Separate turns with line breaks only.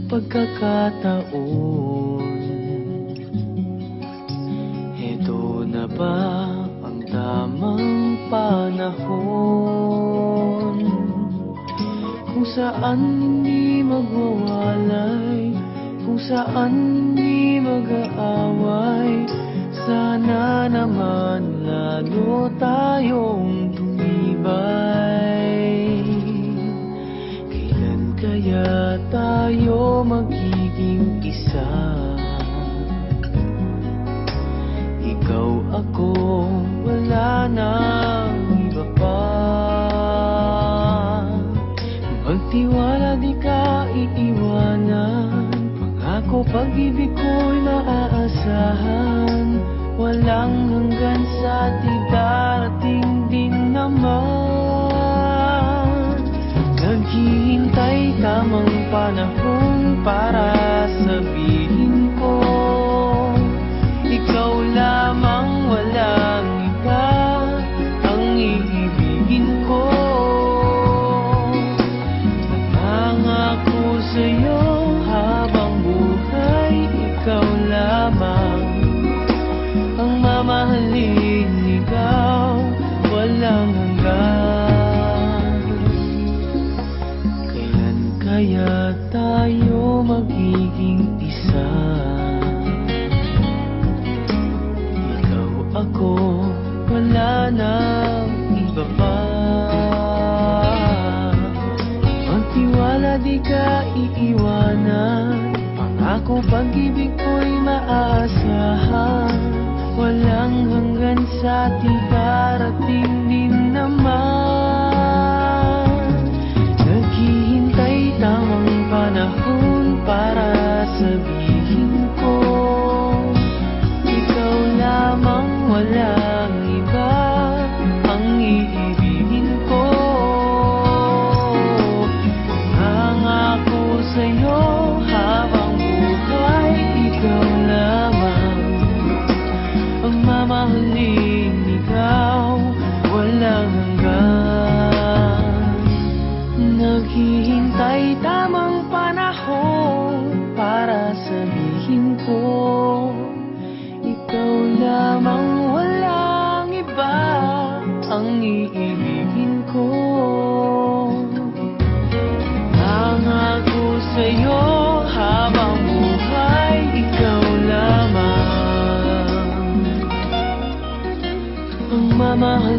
pagkakataon. Heto na ba ang tamang panahon kung saan hindi magwawalay, kung saan hindi mag-aaway? Sana naman lalo tayong tumibay. Kailan kaya tayo magiging isa? Ikaw, ako, wala nang iba pa. Magtiwala, di ka iiwanan. Pangako, pag-ibig ko'y maaasahan. Walang hanggan sa di darating din naman. Naghihintay tamang panahon para sabihin ko, ikaw lamang, walang iba ang iibigin ko. Nangangako sa'yo habang buhay, ikaw lamang ang mamahalin, ikaw walang hanggan. Kailan kaya tayo magiging isa? Ikaw, ako, wala nang iba pa. Magtiwala, di ka iiwanan. Pangako, pag-ibig ko'y maaasahan. Walang hanggan sa di darating din naman. Naghihintay tamang panahon para sabihin ko, ikaw lamang, walang iba ang iibigin ko. Nangangako sa'yo habang buhay, ikaw lamang ang mamahalin, ikaw walang hanggan. Naghihintay tamang panahon para sabihin ko, ikaw lamang, walang iba ang iibigin ko. Nangako sa'yo habang buhay, ikaw lamang ang mamahalin.